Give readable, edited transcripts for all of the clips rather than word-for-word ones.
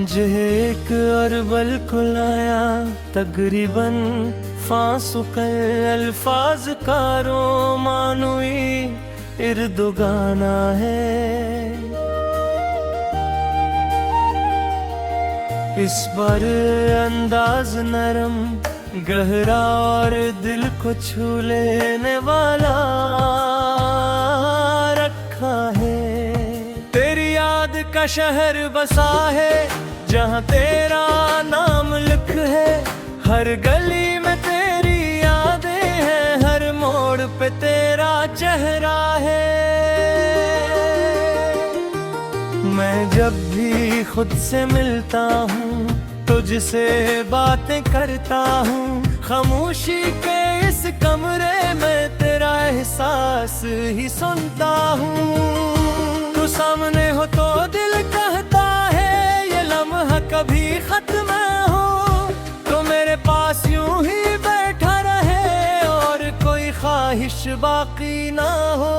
एक अरबल कुलाया तकरीबन फासुकल अल्फाज कारो मानुई इर्दो गाना है। इस बार अंदाज नरम गहरा और दिल को छू लेने वाला रखा है। तेरी याद का शहर बसा है जहाँ तेरा नाम लिख है। हर गली में तेरी यादें हैं, हर मोड़ पे तेरा चेहरा है। मैं जब भी खुद से मिलता हूँ, तुझसे बातें करता हूँ, खामोशी के इस कमरे में तेरा एहसास ही सुनता हूँ। तू सामने हो तो दिल कहता है ये लम्हा कभी खत्म हो, तो मेरे पास यूं ही बैठा रहे और कोई ख्वाहिश बाकी ना हो।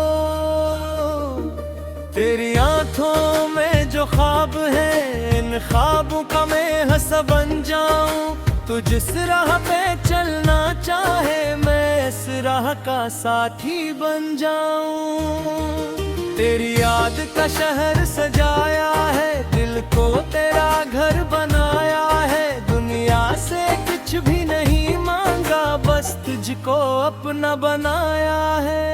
तेरी आंखों में जो ख्वाब है, इन ख्वाबों का मैं हंसा बन जाऊं। तू जिस राह पे चलना चाहे मैं इस राह का साथी बन जाऊं। तेरी याद का शहर सजाया है, दिल को तेरा घर बनाया है। दुनिया से कुछ भी नहीं मांगा, बस तुझको अपना बनाया है।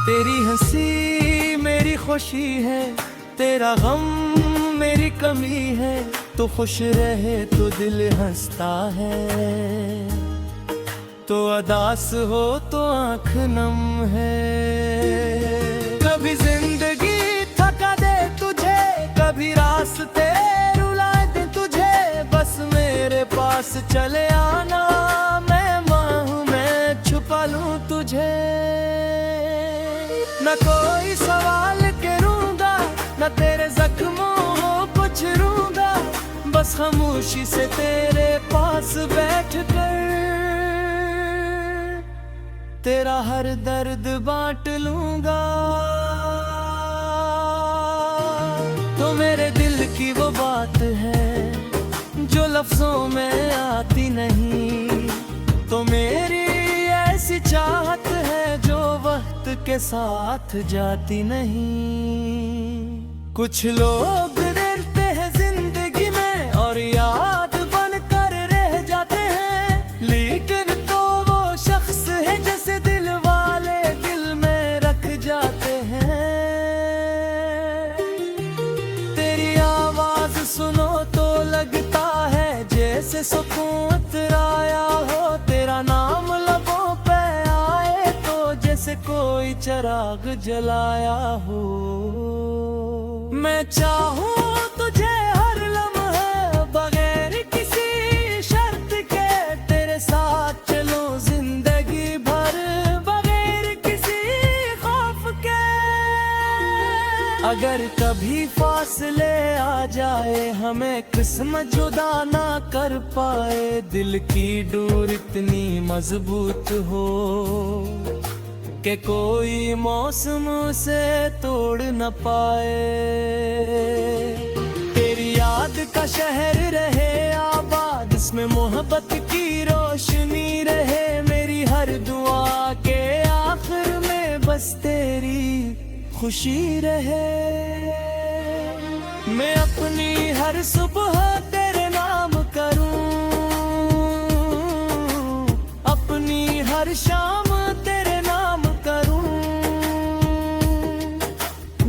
तेरी हंसी मेरी खुशी है, तेरा गम मेरी कमी है। तो खुश रहे तो दिल हंसता है, तो अदास हो तो आँख नम है। कभी जिंदगी थका दे तुझे, कभी रास्ते रुला दे तुझे, बस मेरे पास चले आना। मैं माँ हूँ, मैं छुपा लूँ तुझे। न कोई सवाल करूंगा, न तेरे जख्मों को छूंगा, बस खामोशी से तेरे पास बैठ कर तेरा हर दर्द बांट लूंगा। तो मेरे दिल की वो बात है जो लफ्जों में आती नहीं, तो मेरी ऐसी चाहत है जो वक्त के साथ जाती नहीं। कुछ लोग डरते हैं जिंदगी में और याद बनकर रह जाते हैं, लेकिन तो वो शख्स है जैसे दिल वाले दिल में रख जाते हैं। तेरी आवाज सुनो तो लगता है जैसे सुकून उतराया हो। तेरा नाम लबों पे आए तो जैसे कोई चिराग जलाया हो। मैं चाहूँ तुझे हर लम्हा बगैर किसी शर्त के, तेरे साथ चलूं जिंदगी भर बगैर किसी खौफ के। अगर कभी फासले आ जाए, हमें किस्मत जुदा ना कर पाए, दिल की डोर इतनी मजबूत हो कि कोई मौसम से तोड़ न पाए। तेरी याद का शहर रहे आबाद, इसमें मोहब्बत की रोशनी रहे। मेरी हर दुआ के आखिर में बस तेरी खुशी रहे। मैं अपनी हर सुबह तेरे नाम करूं, अपनी हर शाम तेरे नाम करूं।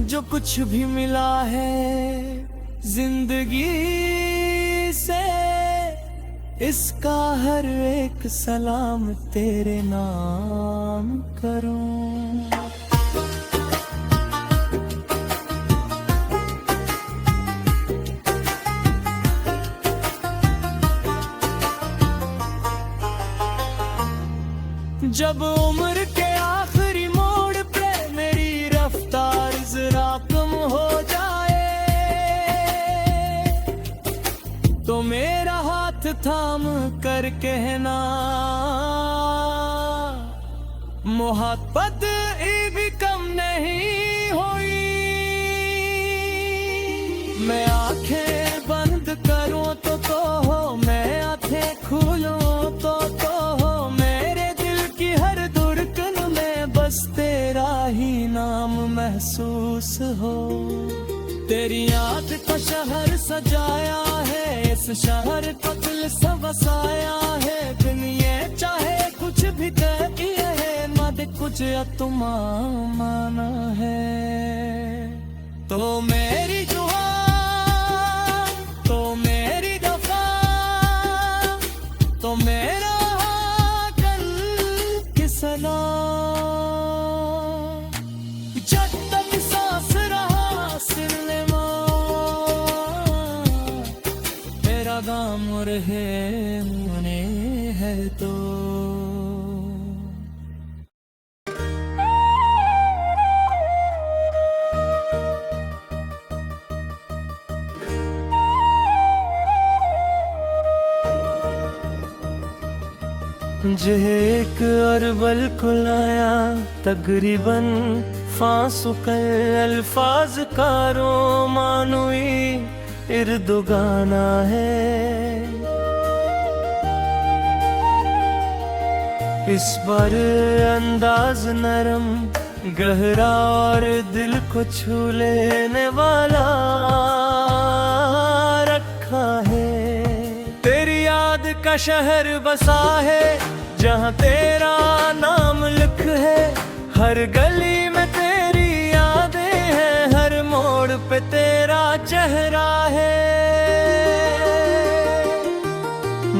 जो कुछ भी मिला है जिंदगी से, इसका हर एक सलाम तेरे नाम करूं। जब उम्र के आखिरी मोड़ पे मेरी रफ्तार जरा कम हो जाए, तो मेरा हाथ थाम कर कहना मोहब्बत भी कम नहीं हुई। मैं आंखें बंद करूं तो हो, मैं आंखें खोलूं तो हो, मेरे दिल की हर धड़कन में बस तेरा ही नाम महसूस हो। तेरी याद का शहर सजाया है, इस शहर को दिल से बसाया है। दिन ये चाहे कुछ भी किए है, ना दे कुछ तुम माना है। तो मेरी दुआ, तो मेरी दफा, तो मेरा कल की सलाह। जब तक सांस रहा सिनेमा, तेरा गाम रहे मने है तो। जे एक अरबल कुलाया तकरीबन फांसु कल अल्फाज कारो मानुई इर्दु गाना है। इस बार अंदाज नरम गहरा और दिल को छू लेने वाला रखा है। तेरी याद का शहर बसा है, जहाँ तेरा नाम लिख है। हर गली में तेरी यादें हैं, हर मोड़ पे तेरा चेहरा है।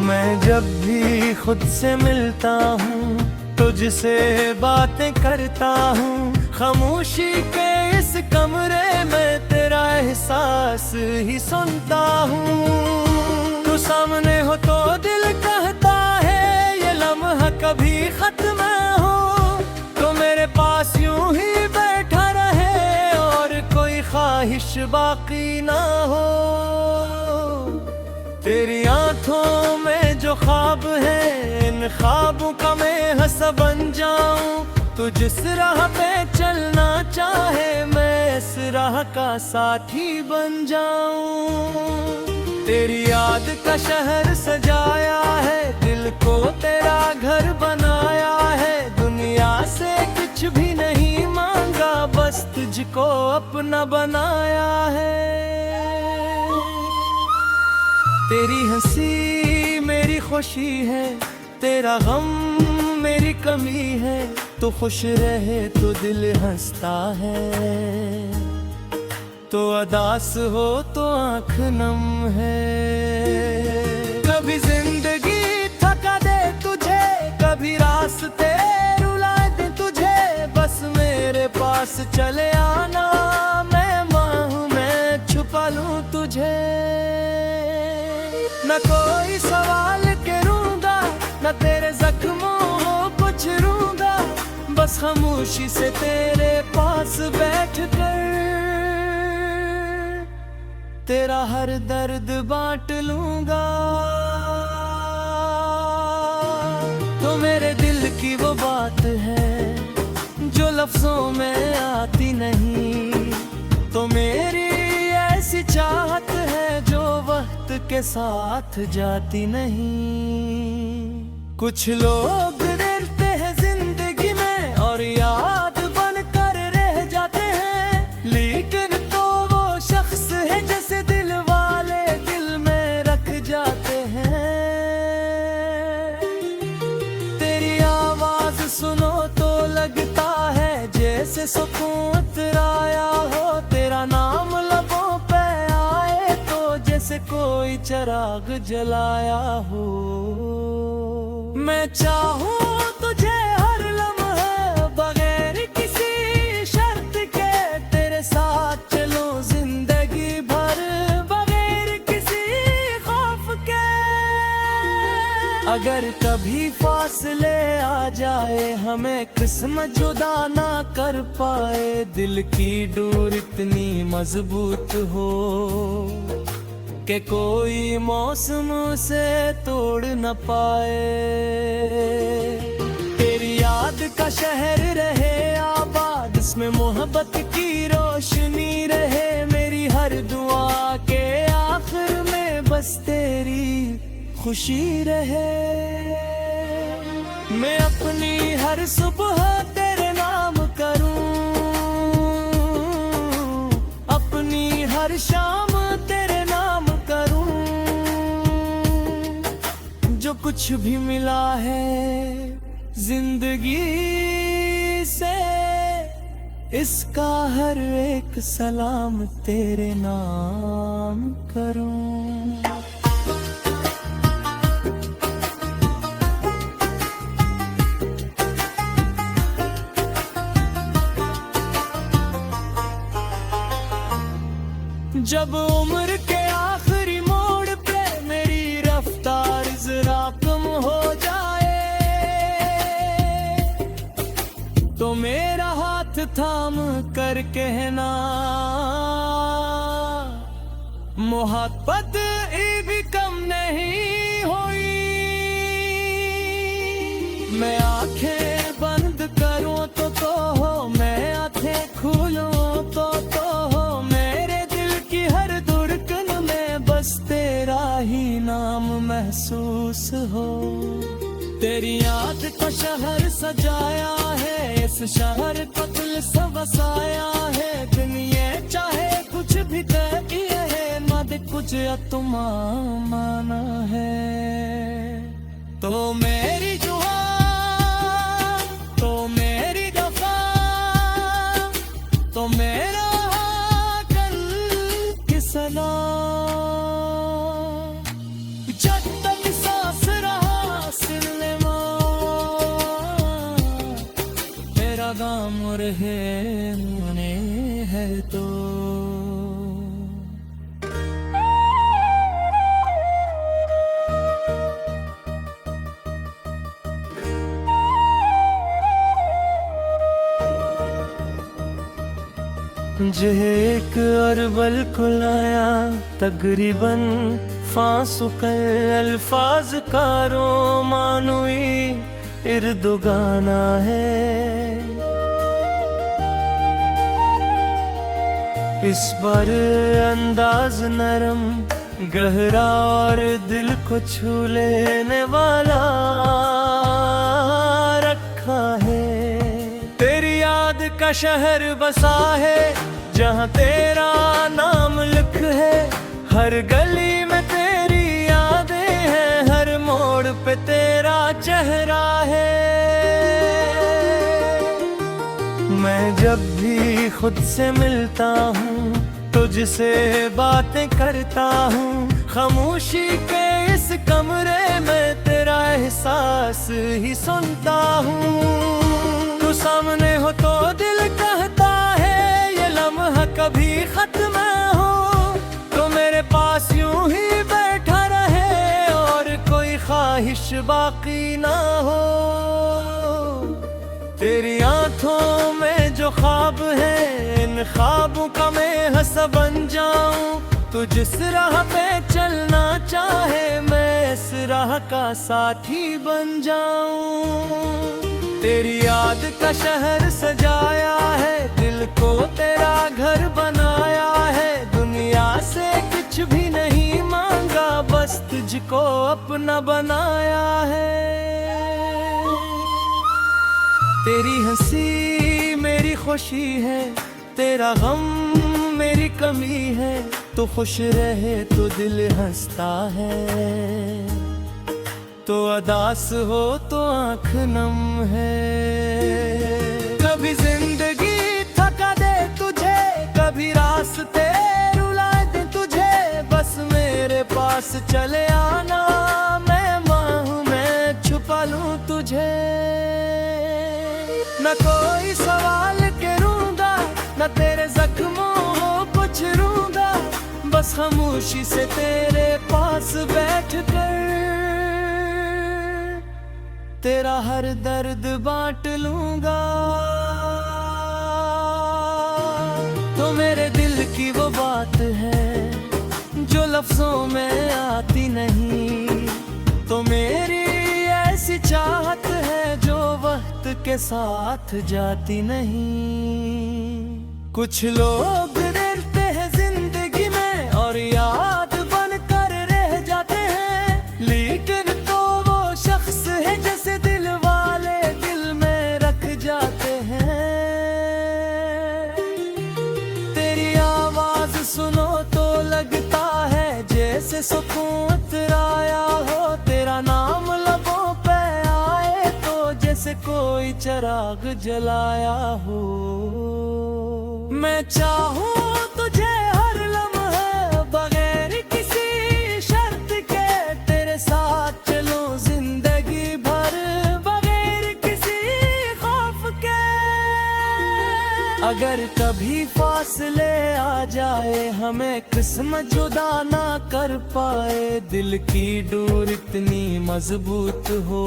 मैं जब भी खुद से मिलता हूँ, तुझसे बातें करता हूँ, खामोशी के इस कमरे में तेरा एहसास ही सुनता हूँ। तू सामने हो तो दिल कहता है ये लम्हा कभी खत्म हो, तो मेरे पास यूं ही बैठा रहे और कोई ख्वाहिश बाकी ना हो। तेरी आंखों में जो ख्वाब है, इन ख्वाबों का मैं हंसा बन जाऊं। तू जिस राह पे चलना चाहे, मैं इस राह का साथी बन जाऊं। तेरी याद का शहर सजाया है, दिल को तेरा घर बनाया है। दुनिया से कुछ भी नहीं मांगा, बस तुझको अपना बनाया है। तेरी हंसी मेरी खुशी है, तेरा गम मेरी कमी है। तू खुश रहे तो दिल हंसता है, तो अदास हो तो आँख नम है। कभी जिंदगी थका दे तुझे, कभी रास्ते रुला दे तुझे, बस मेरे पास चले आना। मैं माँ हूँ, मैं छुपा लूँ तुझे। न कोई सवाल करूँगा, न तेरे जख्मों को छूऊंगा, बस खामोशी से तेरे पास बैठ कर तेरा हर दर्द बांट लूंगा। तो मेरे दिल की वो बात है जो लफ्जों में आती नहीं, तो मेरी ऐसी चाहत है जो वक्त के साथ जाती नहीं। कुछ लोग डरते हैं जिंदगी में और याद बनकर रह जाते हैं, लेकिन तो वो शख्स है जैसे दिल वाले दिल में रख जाते हैं। तेरी आवाज सुनो तो लगता है जैसे सुकून उतराया हो, तेरा नाम लबों पे आए तो जैसे कोई चिराग जलाया हो। मैं चाहूँ तुझे हर लम्हा बगैर किसी शर्त के, तेरे साथ चलूं जिंदगी भर बगैर किसी खौफ के। अगर कभी फासले आ जाए, हमें किस्मत जुदा ना कर पाए, दिल की डोर इतनी मजबूत हो कि कोई मौसम से तोड़ न पाए। तेरी याद का शहर रहे आबाद, इसमें मोहब्बत की रोशनी रहे। मेरी हर दुआ के आखिर में बस तेरी खुशी रहे। मैं अपनी हर सुबह तेरे नाम करूं, अपनी हर शाम तेरे नाम करूं। जो कुछ भी मिला है जिंदगी से, इसका हर एक सलाम तेरे नाम करूं। जब उम्र के आखिरी मोड़ पे मेरी रफ्तार जरा कम हो जाए, तो मेरा हाथ थाम कर कहना, मोहब्बत भी कम नहीं हुई। मैं आंखें बंद करूं तो हो, मैं आंखें खोलूं तो हो, मेरे दिल की हर धड़कन में बस तेरा ही नाम महसूस हो। तेरी याद का शहर सजाया है, इस शहर को दिल से बसाया है। दुनिया चाहे कुछ भी किए है, ना दे कुछ तुम माना है। तो मेरी दुआ, तो मेरी दफा, तो मेरा कल की सलाम। जब तक सांस रहा सिलने मेरा गाम रहे है तो। एक अरबल को लाया तकरीबन फांसु कल अल्फाज का रो मानुई इर्दो गाना है। इस बार अंदाज नरम गहरा और दिल को छू लेने वाला रखा है। तेरी याद का शहर बसा है, जहाँ तेरा नाम लिख है। हर गली में तेरी यादें हैं, हर मोड़ पे तेरा चेहरा है। मैं जब भी खुद से मिलता हूँ, तुझसे बातें करता हूँ, खामोशी के इस कमरे में तेरा एहसास ही सुनता हूँ। तू सामने हो तो दिल कहता है ये लम्हा कभी खत्म हो, तो मेरे पास यूं ही बैठा रहे और कोई ख्वाहिश बाकी ना हो। तेरी आंखों में जो ख्वाब है, इन ख्वाबों का मैं हिस्सा बन जाऊं। तू जिस राह पे चलना चाहे, मैं इस राह का साथी बन जाऊं। तेरी याद का शहर सजाया है, दिल को तेरा घर बनाया है। दुनिया से कुछ भी नहीं मांगा, बस तुझको अपना बनाया है। तेरी हंसी मेरी खुशी है, तेरा गम मेरी कमी है। तो खुश रहे तो दिल हंसता है, तो अदास हो तो आँख नम है। कभी जिंदगी थका दे तुझे, कभी रास्ते रुला दे तुझे, बस मेरे पास चले आना। मैं बाहों में छुपा लूं तुझे, न कोई सवाल करूंगा, न तेरे जख्मों को छूंगा। बस खामोशी से तेरे पास बैठ कर तेरा हर दर्द बांट लूंगा। तो मेरे दिल की वो बात है जो लफ्जों में आती नहीं। तो मेरी ऐसी चाहत है जो वक्त के साथ जाती नहीं। कुछ लोग डरते हैं जिंदगी सुकून उतराया हो, तेरा नाम लबों पे आए तो जैसे कोई चिराग जलाया हो। मैं चाहूँ तुझे हर लम्हे बगैर किसी शर्त के, तेरे साथ चलूं जिंदगी भर बगैर किसी खौफ के। अगर कभी फासले आ जाए हमें किस्मत जुदा ना कर पाए, दिल की डोर इतनी मजबूत हो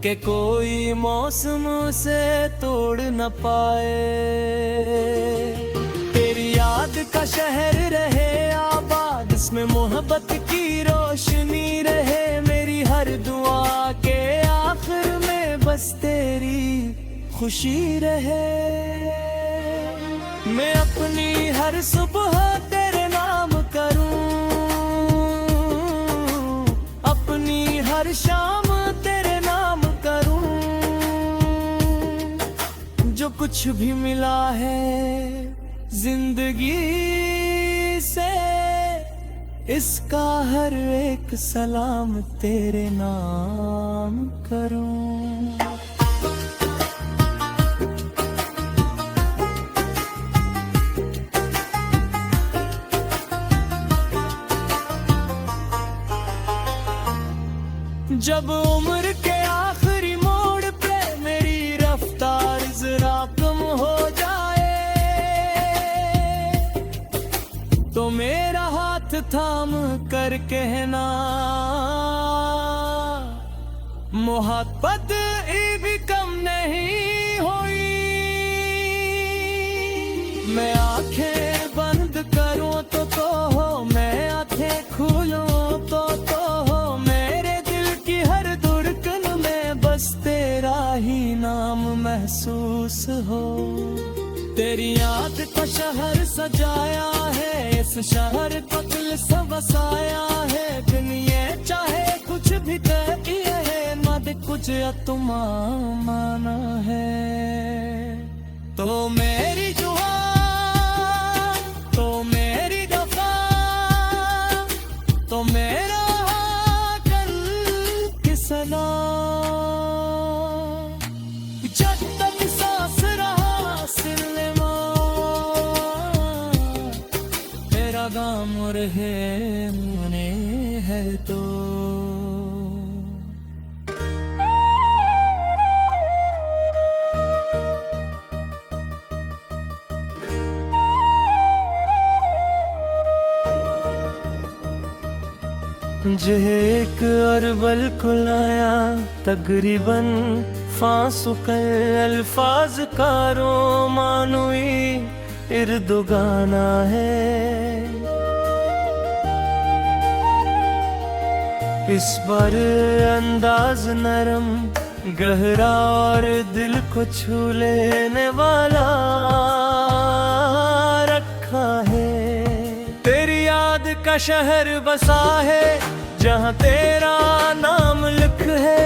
कि कोई मौसम से तोड़ न पाए। तेरी याद का शहर रहे आबाद, इसमें मोहब्बत की रोशनी रहे। मेरी हर दुआ के आखिर में बस तेरी खुशी रहे। मैं अपनी हर सुबह तेरे नाम करूं, अपनी हर शाम तेरे नाम करूं। जो कुछ भी मिला है जिंदगी से, इसका हर एक सलाम तेरे नाम करूं। जब उम्र के आखिरी मोड़ पे मेरी रफ्तार जरा कम हो जाए, तो मेरा हाथ थाम कर कहना, मोहब्बत भी कम नहीं हुई। मैं आंखें बंद करूं तो हो, मैं आंखें खोलूं तो हो। बस तेरा ही नाम महसूस हो। तेरी याद का शहर सजाया है, इस शहर को दिल से बसाया है। दिन ये चाहे कुछ भी कहिए है, ना दे कुछ तुम माना है। तो मेरी दुआ, तो मेरी दफा, तो मेरा कल की सलाम। जब तक सांस रहा सिलमा, तेरा गाम रहे मुने है तो। जे एक अरबल को लाया तकरीबन फांसु कर अल्फाज कारो मानुई इर्दो गाना है। इस बार अंदाज नरम गहरा और दिल को छू लेने वाला रखा है। तेरी याद का शहर बसा है, जहाँ तेरा नाम लिख है।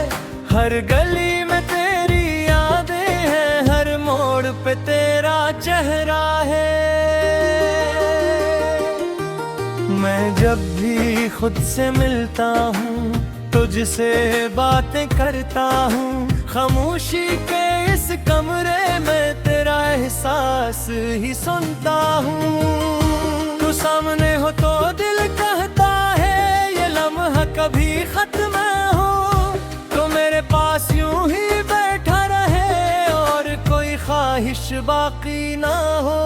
हर गली में तेरी यादें हैं, हर मोड़ पे तेरा चेहरा है। मैं जब भी खुद से मिलता हूँ, तुझसे बातें करता हूँ। खामोशी के इस कमरे में तेरा एहसास ही सुनता हूँ। तू सामने हो तो दिल कहता है ये लम्हा कभी खत्म हो, तो मेरे पास यूं ही बैठा रहे और कोई ख्वाहिश बाकी ना हो।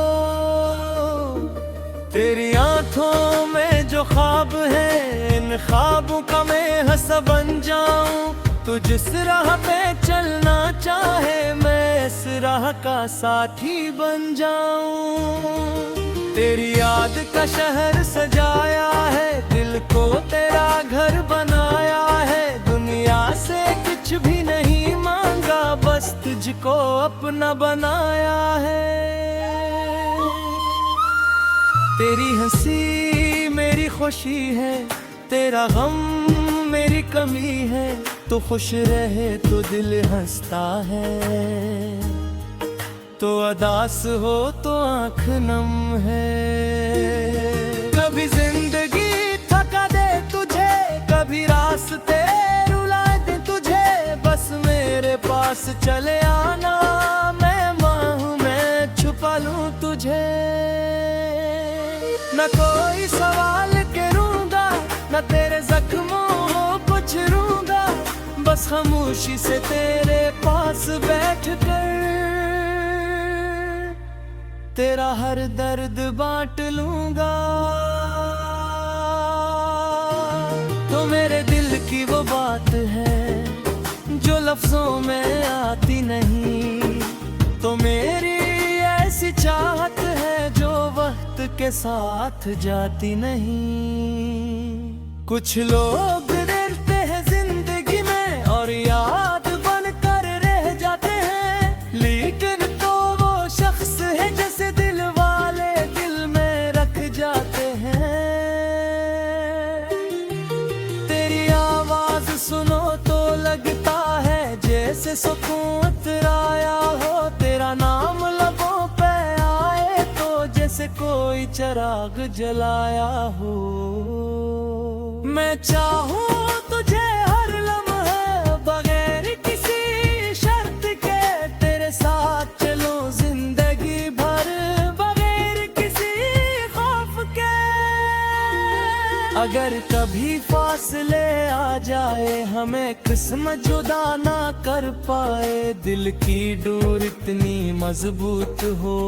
तेरी आंखों में जो ख्वाब है, इन ख्वाबों का मैं हंसा बन जाऊं। तू जिस राह पे चलना चाहे, मैं इस राह का साथी बन जाऊं। तेरी याद का शहर सजाया है, दिल को तेरा घर बनाया है। दुनिया से कुछ भी नहीं मांगा, बस तुझको अपना बनाया है। तेरी हंसी मेरी खुशी है, तेरा गम मेरी कमी है। तो खुश रहे तो दिल हंसता है, तो अदास हो तो आँख नम है। कभी जिंदगी चले आना, मैं माँ हूँ, मैं छुपा लूँ तुझे। न कोई सवाल करूँगा, न तेरे जख्मों को छूऊंगा, बस खामोशी से तेरे पास बैठ कर तेरा हर दर्द बांट लूंगा। तो मेरे दिल की वो बात है जो लफ्जों में आती नहीं, तो मेरी ऐसी चाहत है जो वक्त के साथ जाती नहीं। कुछ लोग डरते हैं जिंदगी में और याद बनकर रह जाते हैं, लेकिन तो वो शख्स है जैसे दिल वाले दिल में रख जाते हैं। तेरी आवाज सुनो तो लगता है जैसे सुकून उतराया हो, तेरा नाम लबों पे आए तो जैसे कोई चिराग जलाया हो। मैं चाहूँ तुझे हर लम्हा बगैर किसी शर्त के, तेरे साथ चलूं जिंदगी भर बगैर किसी खौफ के। अगर कभी फासले आ जाए हमें किस्मत जुदा ना कर पाए, दिल की डोर इतनी मजबूत हो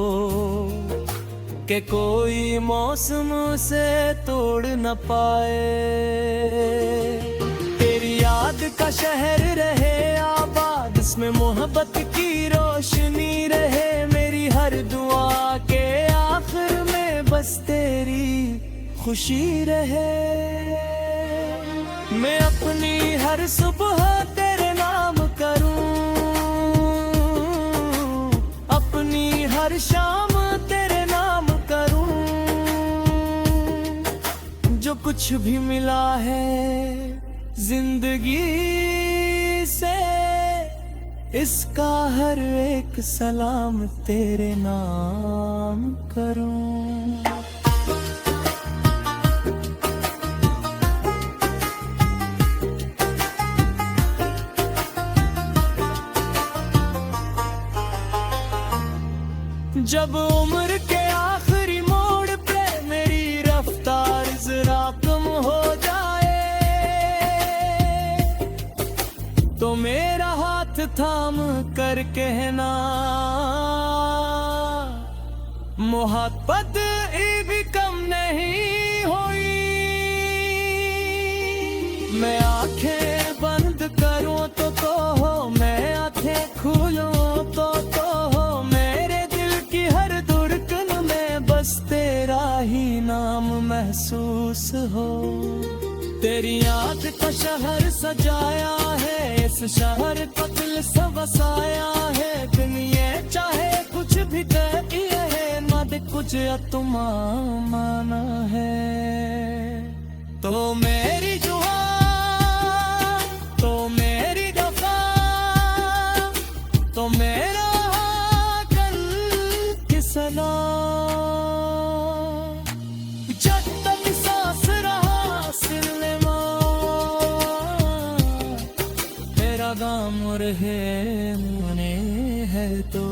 कि कोई मौसम से तोड़ न पाए। तेरी याद का शहर रहे आबाद, इसमें मोहब्बत की रोशनी रहे, मेरी हर दुआ के आखिर में बस तेरी खुशी रहे। मैं अपनी हर सुबह तेरे नाम करूं, अपनी हर शाम तेरे नाम करूं, जो कुछ भी मिला है जिंदगी से इसका हर एक सलाम तेरे नाम करूं। जब उम्र के आखिरी मोड़ पे मेरी रफ्तार जरा कम हो जाए, तो मेरा हाथ थाम कर कहना मोहब्बत भी कम नहीं हुई। मैं आंखें बंद करूं तो हो, मैं आंखें खोलूं तो हो, मेरे दिल की हर धड़कन में बस तेरा ही नाम महसूस हो। तेरी याद का शहर सजाया है, इस शहर को दिल से बसाया है, दिन ये चाहे कुछ भी किए है, ना दे कुछ तुम माना है। तो मेरी जुआ, तो मेरी दफा, तो मेरा कल की सलाम, जब तक सांस रहा सिलमा तेरा गाम रहे मने है तो।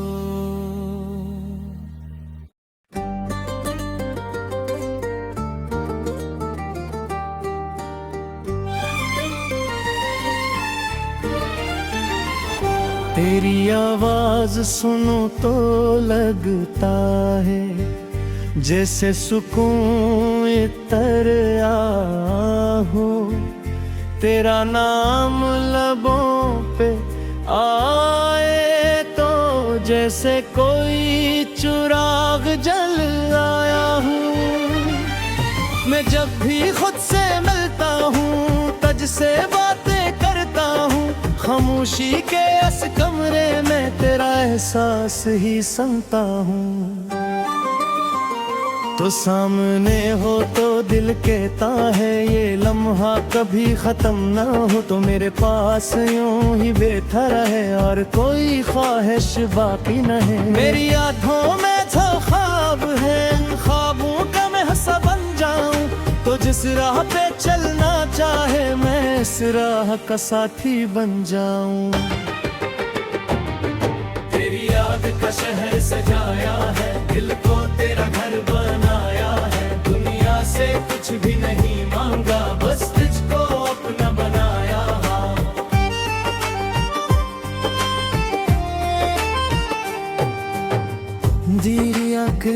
तेरी आवाज सुनो तो लगता है जैसे सुकून इतर हो, तेरा नाम लबों पे आए तो जैसे कोई चिराग जल आया हूँ। मैं जब भी खुद से मिलता हूँ, तुझसे बातें करता हूँ, खामोशी के इस कमरे में तेरा एहसास ही सुनता हूँ। तो सामने हो तो दिल कहता है ये लम्हा कभी खत्म ना हो, तो मेरे पास यूं ही बैठा रहे और कोई ख्वाहिश बाकी न है। मेरी आँखों में तो ख्वाब है, ख्वाबों का मैं हिस्सा बन जाऊं, तो जिस राह पे चलना चाहे मैं इस राह का साथी बन जाऊं। याद का शहर सजाया है, दिल को तेरा घर बनाया है। दुनिया से कुछ भी नहीं मांगा, बस तुझको अपना बनाया। दिरियाक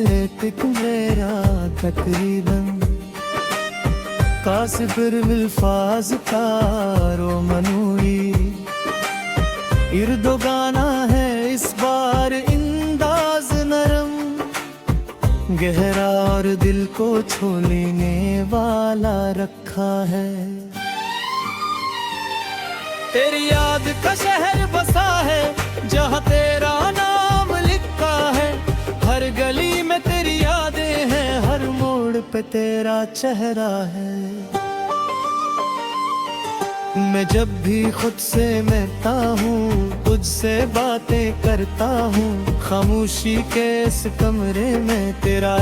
मेरा तकरीबन कासिफिर बिल्फाज कारो मनूई इर्दो गाना है इस बार इंदाज नरम, गहरा और दिल को छू लेने वाला रखा है। तेरी याद का शहर बसा है, जहाँ तेरा नाम लिखा है। हर गली में तेरी यादें हैं, हर मोड़ पे तेरा चेहरा है। मैं जब भी खुद से मिलता हूँ, तुझसे बातें करता हूँ, खामोशी के इस कमरे में तेरा